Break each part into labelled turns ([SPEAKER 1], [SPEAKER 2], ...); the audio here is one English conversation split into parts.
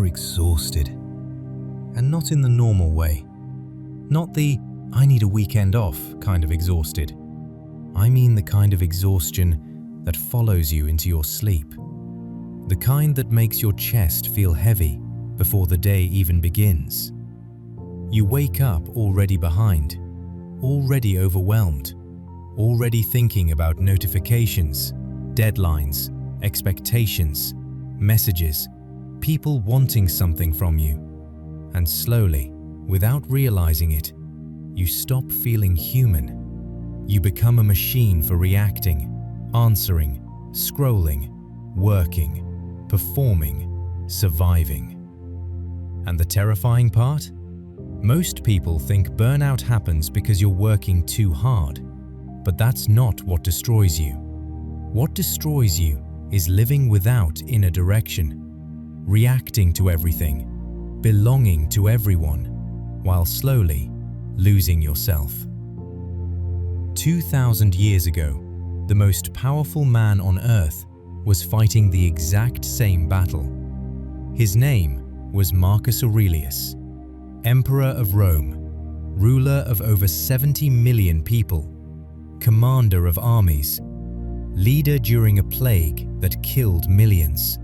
[SPEAKER 1] you're exhausted. And not in the normal way. Not the "I need a weekend off" kind of exhausted. I mean the kind of exhaustion that follows you into your sleep. The kind that makes your chest feel heavy before the day even begins. You wake up already behind, already overwhelmed, already thinking about notifications, deadlines, expectations, messages, people wanting something from you. And slowly, without realizing it, you stop feeling human. You become a machine for reacting, answering, scrolling, working, performing, surviving. And the terrifying part? Most people think burnout happens because you're working too hard. But that's not what destroys you. What destroys you is living without inner direction, reacting to everything, belonging to everyone, while slowly losing yourself. 2,000 years ago, the most powerful man on earth was fighting the exact same battle. His name was Marcus Aurelius, Emperor of Rome, ruler of over 70 million people, commander of armies, leader during a plague that killed millions.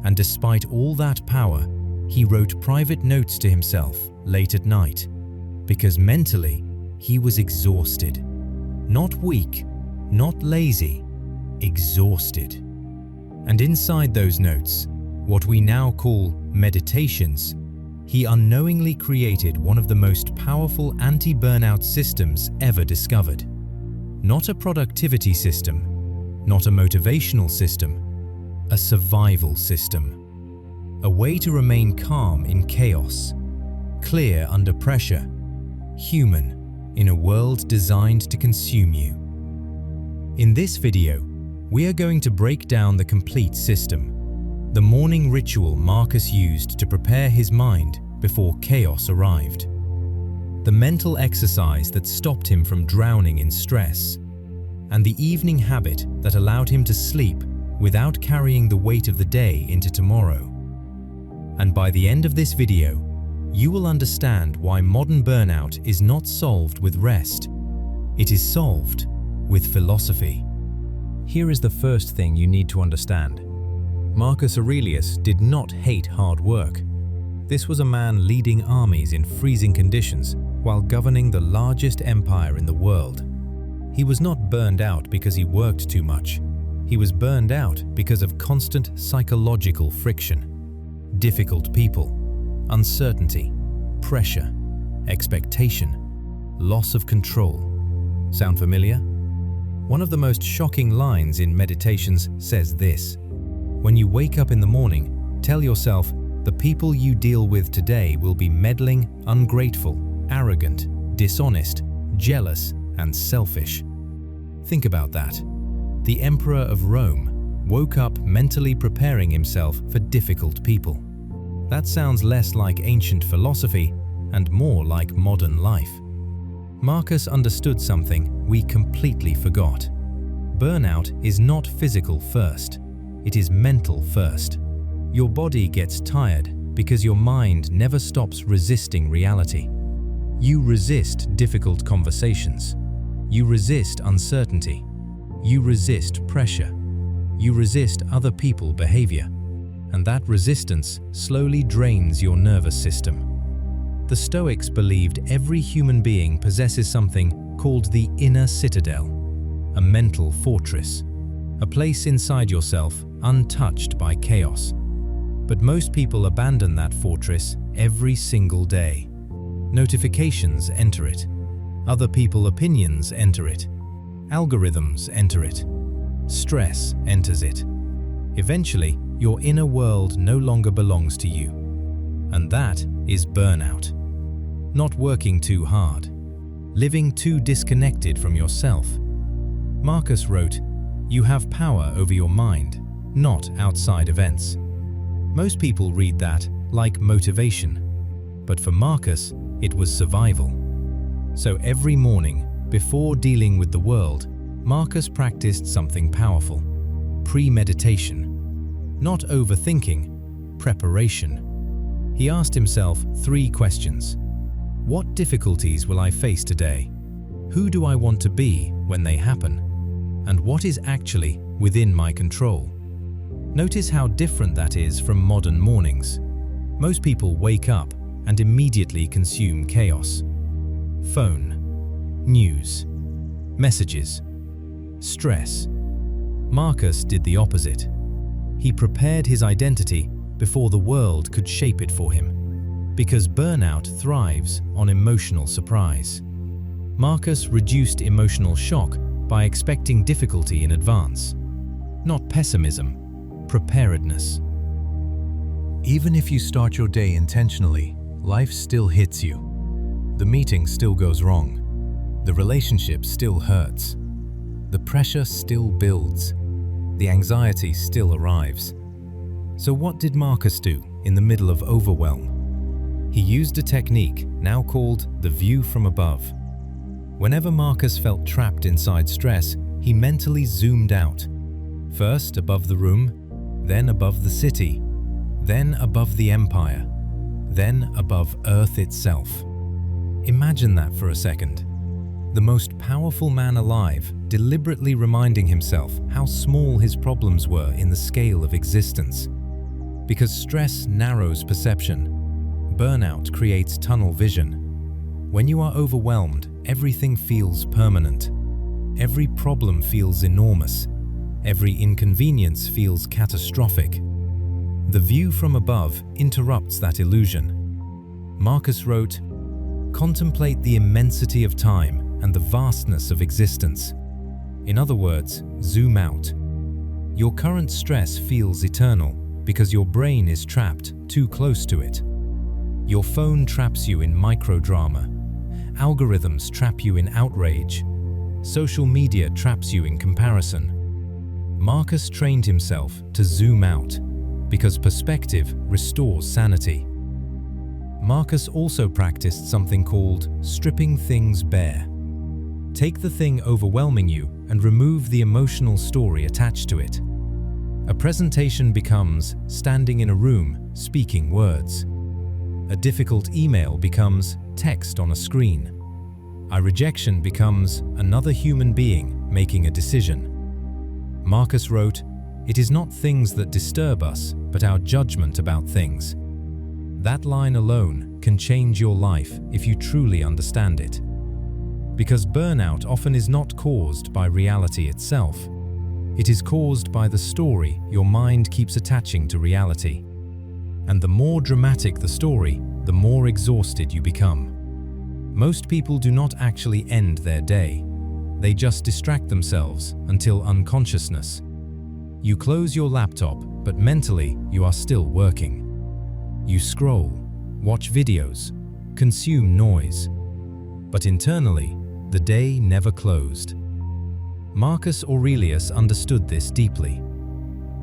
[SPEAKER 1] And despite all that power, he wrote private notes to himself late at night, because mentally he was exhausted. Not weak, not lazy, exhausted. And inside those notes, what we now call meditations, he unknowingly created one of the most powerful anti-burnout systems ever discovered. Not a productivity system, not a motivational system, a survival system. A way to remain calm in chaos, clear under pressure, human in a world designed to consume you. In this video, we are going to break down the complete system, the morning ritual Marcus used to prepare his mind before chaos arrived, the mental exercise that stopped him from drowning in stress, and the evening habit that allowed him to sleep without carrying the weight of the day into tomorrow. And by the end of this video, you will understand why modern burnout is not solved with rest. It is solved with philosophy. Here is the first thing you need to understand. Marcus Aurelius did not hate hard work. This was a man leading armies in freezing conditions while governing the largest empire in the world. He was not burned out because he worked too much. He was burned out because of constant psychological friction. Difficult people, uncertainty, pressure, expectation, loss of control. Sound familiar? One of the most shocking lines in Meditations says this: when you wake up in the morning, tell yourself, the people you deal with today will be meddling, ungrateful, arrogant, dishonest, jealous, and selfish. Think about that. The Emperor of Rome woke up mentally preparing himself for difficult people. That sounds less like ancient philosophy and more like modern life. Marcus understood something we completely forgot. Burnout is not physical first. It is mental first. Your body gets tired because your mind never stops resisting reality. You resist difficult conversations. You resist uncertainty. You resist pressure. You resist other people's behavior. And that resistance slowly drains your nervous system. The Stoics believed every human being possesses something called the inner citadel, a mental fortress, a place inside yourself untouched by chaos. But most people abandon that fortress every single day. Notifications enter it. Other people's opinions enter it. Algorithms enter it. Stress enters it. Eventually, your inner world no longer belongs to you. And that is burnout. Not working too hard. Living too disconnected from yourself. Marcus wrote, "You have power over your mind, not outside events." Most people read that like motivation, but for Marcus, it was survival. So every morning, before dealing with the world, Marcus practiced something powerful: premeditation. Not overthinking, preparation. He asked himself 3 questions. What difficulties will I face today? Who do I want to be when they happen? And what is actually within my control? Notice how different that is from modern mornings. Most people wake up and immediately consume chaos. Phone, news, messages, stress. Marcus did the opposite. He prepared his identity before the world could shape it for him, because burnout thrives on emotional surprise. Marcus reduced emotional shock by expecting difficulty in advance. Not pessimism, preparedness. Even if you start your day intentionally, life still hits you. The meeting still goes wrong. The relationship still hurts. The pressure still builds. The anxiety still arrives. So what did Marcus do in the middle of overwhelm? He used a technique now called the view from above. Whenever Marcus felt trapped inside stress, he mentally zoomed out. First above the room, then above the city, then above the empire, then above Earth itself. Imagine that for a second. The most powerful man alive deliberately reminding himself how small his problems were in the scale of existence. Because stress narrows perception. Burnout creates tunnel vision. When you are overwhelmed, everything feels permanent. Every problem feels enormous. Every inconvenience feels catastrophic. The view from above interrupts that illusion. Marcus wrote, "Contemplate the immensity of time and the vastness of existence." In other words, zoom out. Your current stress feels eternal because your brain is trapped too close to it. Your phone traps you in microdrama. Algorithms trap you in outrage. Social media traps you in comparison. Marcus trained himself to zoom out because perspective restores sanity. Marcus also practiced something called stripping things bare. Take the thing overwhelming you and remove the emotional story attached to it. A presentation becomes standing in a room, speaking words. A difficult email becomes text on a screen. A rejection becomes another human being making a decision. Marcus wrote, "It is not things that disturb us, but our judgment about things." That line alone can change your life if you truly understand it. Because burnout often is not caused by reality itself. It is caused by the story your mind keeps attaching to reality. And the more dramatic the story, the more exhausted you become. Most people do not actually end their day. They just distract themselves until unconsciousness. You close your laptop, but mentally you are still working. You scroll, watch videos, consume noise. But internally, the day never closed. Marcus Aurelius understood this deeply.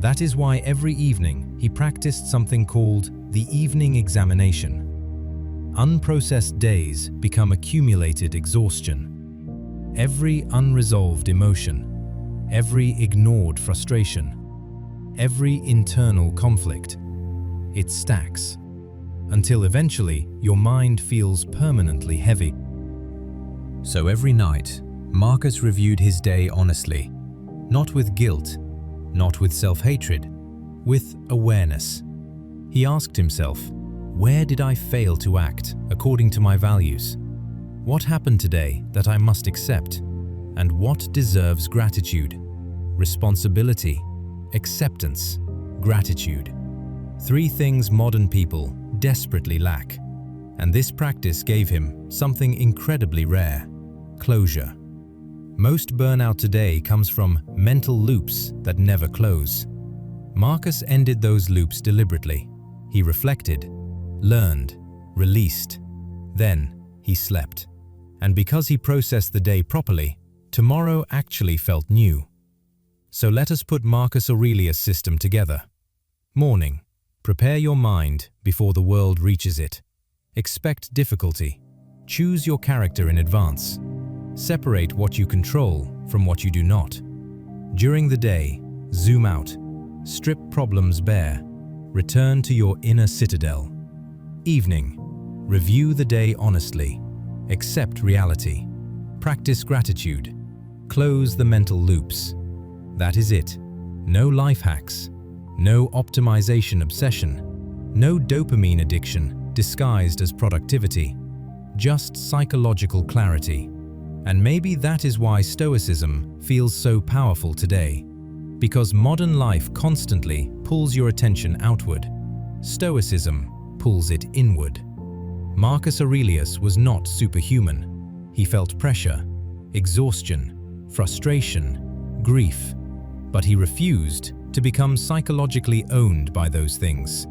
[SPEAKER 1] That is why every evening he practiced something called the evening examination. Unprocessed days become accumulated exhaustion. Every unresolved emotion, every ignored frustration, every internal conflict, it stacks, until eventually your mind feels permanently heavy. So every night, Marcus reviewed his day honestly, not with guilt, not with self-hatred, with awareness. He asked himself, where did I fail to act according to my values? What happened today that I must accept? And what deserves gratitude? Responsibility, acceptance, gratitude. 3 things modern people desperately lack. And this practice gave him something incredibly rare: closure. Most burnout today comes from mental loops that never close. Marcus ended those loops deliberately. He reflected, learned, released. Then he slept. And because he processed the day properly, tomorrow actually felt new. So let us put Marcus Aurelius' system together. Morning. Prepare your mind before the world reaches it. Expect difficulty. Choose your character in advance. Separate what you control from what you do not. During the day, zoom out. Strip problems bare. Return to your inner citadel. Evening. Review the day honestly. Accept reality. Practice gratitude. Close the mental loops. That is it. No life hacks. No optimization obsession. No dopamine addiction disguised as productivity. Just psychological clarity. And maybe that is why Stoicism feels so powerful today. Because modern life constantly pulls your attention outward. Stoicism pulls it inward. Marcus Aurelius was not superhuman. He felt pressure, exhaustion, frustration, grief. But he refused to become psychologically owned by those things.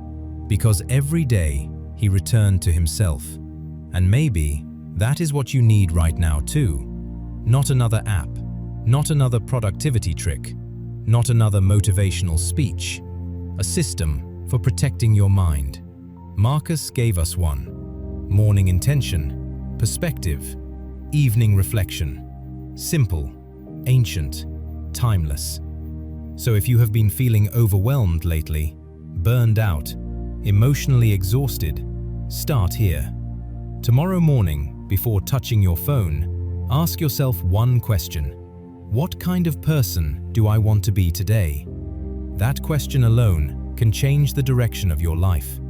[SPEAKER 1] Because every day he returned to himself. And maybe that is what you need right now too. Not another app, not another productivity trick, not another motivational speech. A system for protecting your mind. Marcus gave us one. Morning intention, perspective, evening reflection. Simple, ancient, timeless. So if you have been feeling overwhelmed lately, burned out, emotionally exhausted, start here. Tomorrow morning, before touching your phone, ask yourself one question. What kind of person do I want to be today? That question alone can change the direction of your life.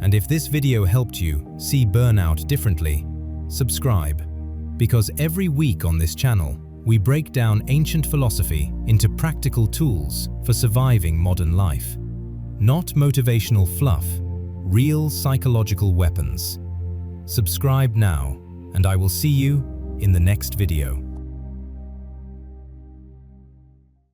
[SPEAKER 1] And if this video helped you see burnout differently, subscribe. Because every week on this channel, we break down ancient philosophy into practical tools for surviving modern life. Not motivational fluff, real psychological weapons. Subscribe now, and I will see you in the next video.